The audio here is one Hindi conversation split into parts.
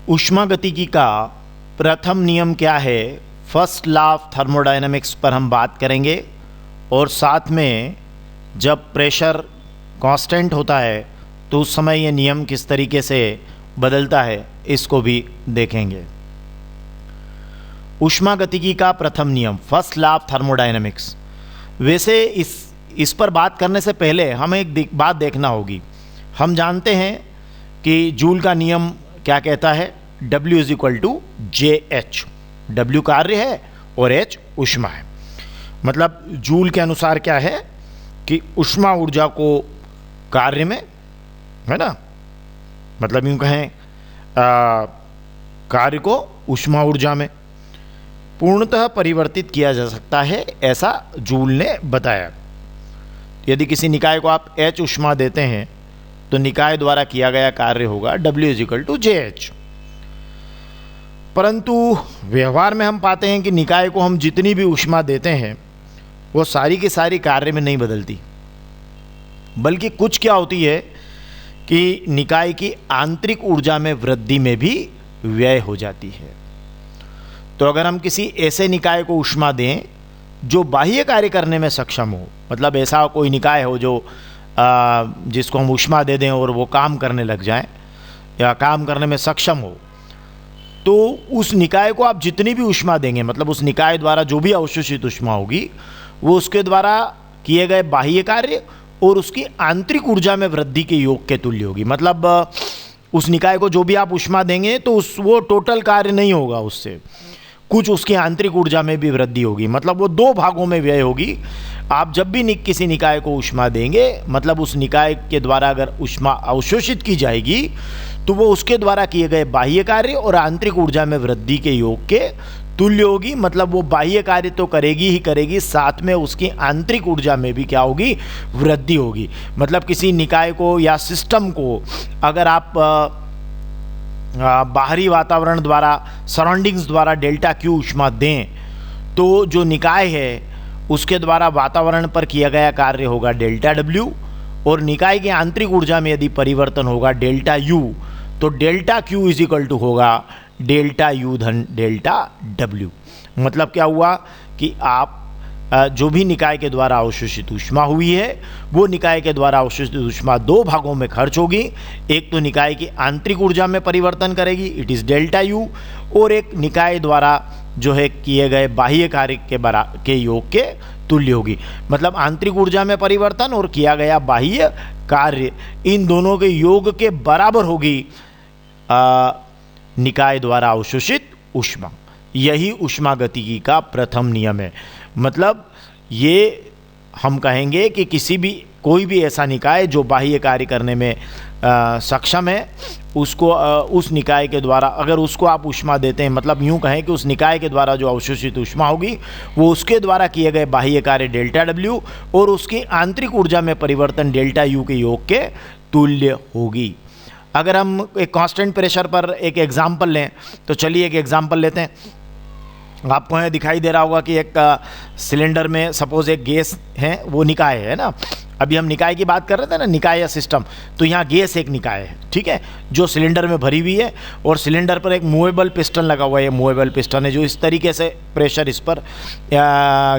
ऊष्मागतिकी का प्रथम नियम क्या है, फर्स्ट लॉ ऑफ थर्मोडायनामिक्स पर हम बात करेंगे और साथ में जब प्रेशर कांस्टेंट होता है तो उस समय ये नियम किस तरीके से बदलता है इसको भी देखेंगे। ऊष्मागतिकी का प्रथम नियम, फर्स्ट लॉ ऑफ थर्मोडायनामिक्स। वैसे इस पर बात करने से पहले हमें एक बात देखना होगी। हम जानते हैं कि जूल का नियम क्या कहता है, W is equal to JH। W कार्य है और H ऊष्मा है। मतलब जूल के अनुसार क्या है कि ऊष्मा ऊर्जा को कार्य में, है ना, मतलब यूँ कहें कार्य को ऊष्मा ऊर्जा में पूर्णतः परिवर्तित किया जा सकता है, ऐसा जूल ने बताया। यदि किसी निकाय को आप H ऊष्मा देते हैं तो निकाय द्वारा किया गया कार्य होगा W is equal to JH। परंतु व्यवहार में हम पाते हैं कि निकाय को हम जितनी भी ऊष्मा देते हैं वो सारी की सारी कार्य में नहीं बदलती, बल्कि कुछ क्या होती है कि निकाय की आंतरिक ऊर्जा में वृद्धि में भी व्यय हो जाती है। तो अगर हम किसी ऐसे निकाय को ऊष्मा दें जो बाह्य कार्य करने में सक्षम हो, मतलब ऐसा कोई निकाय हो जो जिसको हम ऊष्मा दे दें और वो काम करने लग जाए या काम करने में सक्षम हो, तो उस निकाय को आप जितनी भी ऊष्मा देंगे, मतलब उस निकाय द्वारा जो भी अवशोषित ऊष्मा होगी वो उसके द्वारा किए गए बाह्य कार्य और उसकी आंतरिक ऊर्जा में वृद्धि के योग के तुल्य होगी। मतलब उस निकाय को जो भी आप ऊष्मा देंगे तो वो टोटल कार्य नहीं होगा, उससे कुछ उसकी आंतरिक ऊर्जा में भी वृद्धि होगी। मतलब वो दो भागों में व्यय होगी। आप जब भी किसी निकाय को ऊष्मा देंगे, मतलब उस निकाय के द्वारा अगर ऊष्मा अवशोषित की जाएगी तो वो उसके द्वारा किए गए बाह्य कार्य और आंतरिक ऊर्जा में वृद्धि के योग के तुल्य होगी। मतलब वो बाह्य कार्य तो करेगी ही करेगी, साथ में उसकी आंतरिक ऊर्जा में भी क्या होगी, वृद्धि होगी। मतलब किसी निकाय को या सिस्टम को अगर आप बाहरी वातावरण द्वारा, सराउंडिंग्स द्वारा डेल्टा क्यू ऊष्मा दें तो जो निकाय है उसके द्वारा वातावरण पर किया गया कार्य होगा डेल्टा W, और निकाय की आंतरिक ऊर्जा में यदि परिवर्तन होगा डेल्टा U, तो delta Q is equal to होगा डेल्टा U धन डेल्टा W। मतलब क्या हुआ कि आप जो भी निकाय के द्वारा अवशोषित ऊष्मा हुई है वो निकाय के द्वारा अवशोषित ऊष्मा दो भागों में खर्च होगी। एक तो निकाय की आंतरिक ऊर्जा में परिवर्तन करेगी, इट इज़ डेल्टा U, और एक निकाय द्वारा जो है किए गए बाह्य कार्य के योग के तुल्य होगी। मतलब आंतरिक ऊर्जा में परिवर्तन और किया गया बाह्य कार्य, इन दोनों के योग के बराबर होगी निकाय द्वारा अवशोषित ऊष्मा। यही ऊष्मागतिकी का प्रथम नियम है। मतलब ये हम कहेंगे कि कोई भी ऐसा निकाय जो बाह्य कार्य करने में सक्षम है, उसको उस निकाय के द्वारा अगर उसको आप ऊष्मा देते हैं, मतलब यूँ कहें कि उस निकाय के द्वारा जो अवशोषित ऊष्मा होगी वो उसके द्वारा किए गए बाह्य कार्य डेल्टा W और उसकी आंतरिक ऊर्जा में परिवर्तन डेल्टा U के योग के तुल्य होगी। अगर हम एक कांस्टेंट प्रेशर पर एक एग्जाम्पल लें तो चलिए एक एग्जाम्पल लेते हैं। आपको यहाँ दिखाई दे रहा होगा कि एक सिलेंडर में सपोज एक गैस है, वो निकाय है ना। अभी हम निकाय की बात कर रहे थे ना, निकाय या सिस्टम, तो यहाँ गैस एक निकाय है, ठीक है, जो सिलेंडर में भरी हुई है और सिलेंडर पर एक मूवेबल पिस्टन लगा हुआ है। ये मूवेबल पिस्टन है जो इस तरीके से प्रेशर इस पर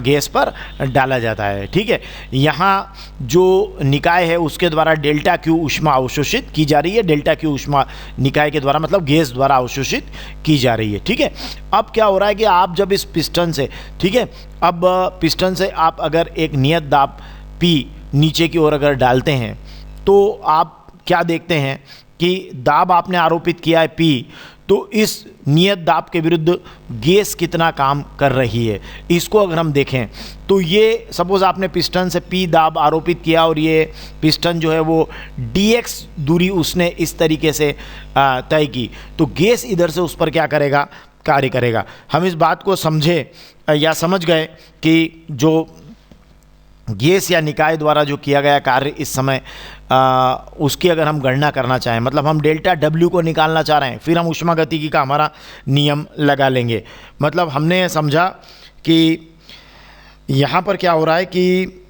गैस पर डाला जाता है, ठीक है। यहाँ जो निकाय है उसके द्वारा डेल्टा क्यू ऊष्मा अवशोषित की जा रही है, डेल्टा क्यू ऊष्मा निकाय के द्वारा मतलब गैस द्वारा अवशोषित की जा रही है, ठीक है। अब क्या हो रहा है कि आप जब इस पिस्टन से, ठीक है, अब पिस्टन से आप अगर एक नियत दाब P नीचे की ओर अगर डालते हैं तो आप क्या देखते हैं कि दाब आपने आरोपित किया है P, तो इस नियत दाब के विरुद्ध गैस कितना काम कर रही है इसको अगर हम देखें तो ये सपोज आपने पिस्टन से P दाब आरोपित किया और ये पिस्टन जो है वो dx दूरी उसने इस तरीके से तय की, तो गैस इधर से उस पर क्या करेगा, कार्य करेगा। हम इस बात को समझे या समझ गए कि जो गैस या निकाय द्वारा जो किया गया कार्य इस समय उसकी अगर हम गणना करना चाहें, मतलब हम डेल्टा W को निकालना चाह रहे हैं, फिर हम ऊष्मागतिकी का हमारा नियम लगा लेंगे। मतलब हमने समझा कि यहाँ पर क्या हो रहा है कि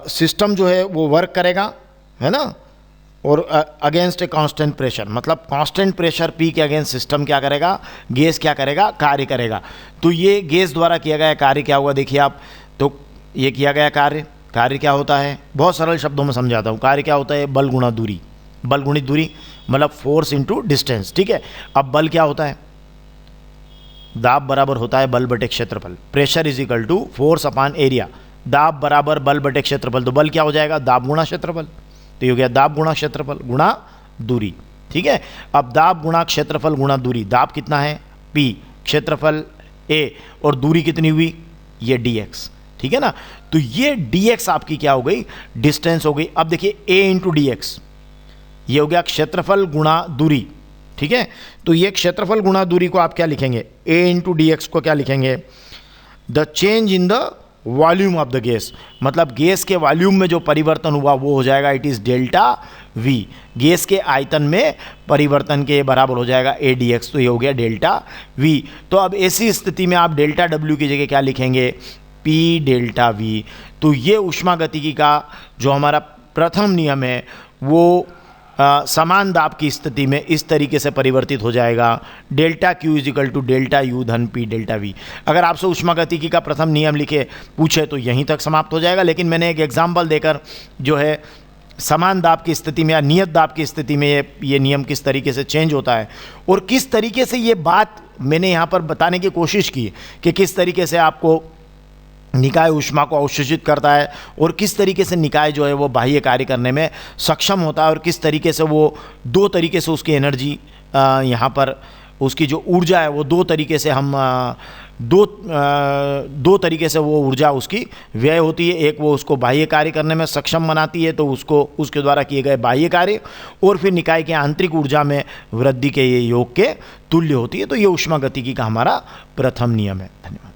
सिस्टम जो है वो वर्क करेगा, है ना, और अगेंस्ट ए कांस्टेंट प्रेशर, मतलब कांस्टेंट प्रेशर P के अगेंस्ट सिस्टम क्या करेगा, गैस क्या करेगा, कार्य करेगा। तो ये गैस द्वारा किया गया कार्य क्या होगा, देखिए आप, तो ये किया गया कार्य क्या होता है, बहुत सरल शब्दों में समझाता हूँ। कार्य क्या होता है, बल गुणा दूरी, बल गुणित दूरी मतलब फोर्स इनटू डिस्टेंस, ठीक है। अब बल क्या होता है, दाब बराबर होता है बल बटे क्षेत्रफल, pressure is equal to force upon area, दाब बराबर बल बटे क्षेत्रफल, तो बल क्या हो जाएगा, दाब गुणा क्षेत्रफल, तो ये हो गया दाब गुणा क्षेत्रफल गुणा दूरी, ठीक है। अब दाब गुणा क्षेत्रफल गुणा दूरी, दाब कितना है P, क्षेत्रफल A, और दूरी कितनी हुई, ये dx, ठीक है ना। तो ये dx आपकी क्या हो गई, डिस्टेंस हो गई। अब देखिए A इंटू डी एक्स, ये हो गया क्षेत्रफल गुणा दूरी, ठीक है। तो ये क्षेत्रफल गुणा दूरी को आप क्या लिखेंगे, A इंटू डी एक्स को क्या लिखेंगे, the change in the volume of the gas, मतलब गैस के वॉल्यूम में जो परिवर्तन हुआ वो हो जाएगा it is delta V, gas के आयतन में परिवर्तन के बराबर हो जाएगा A dx, तो ये हो गया डेल्टा V। तो अब ऐसी स्थिति में आप डेल्टा W की जगह क्या लिखेंगे, P डेल्टा V। तो ये ऊष्मागतिकी का जो हमारा प्रथम नियम है वो समान दाब की स्थिति में इस तरीके से परिवर्तित हो जाएगा, delta Q is equal to delta U धन P डेल्टा V। अगर आपसे ऊष्मागतिकी का प्रथम नियम लिखे पूछे तो यहीं तक समाप्त हो जाएगा, लेकिन मैंने एक एग्जाम्पल देकर जो है समान दाब की स्थिति में या नियत दाब की स्थिति में ये नियम किस तरीके से चेंज होता है और किस तरीके से ये बात मैंने यहाँ पर बताने की कोशिश की कि किस तरीके से आपको निकाय ऊष्मा को अवशोषित करता है और किस तरीके से निकाय जो है वो बाह्य कार्य करने में सक्षम होता है और किस तरीके से वो दो तरीके से उसकी एनर्जी यहाँ पर उसकी जो ऊर्जा है वो दो तरीके से हम दो तरीके से वो ऊर्जा उसकी व्यय होती है। एक वो उसको बाह्य कार्य करने में सक्षम बनाती है, तो उसको उसके द्वारा किए गए बाह्य कार्य, और फिर निकाय के आंतरिक ऊर्जा में वृद्धि के ये योग के तुल्य होती है। तो ये ऊष्मागतिकी का हमारा प्रथम नियम है। धन्यवाद।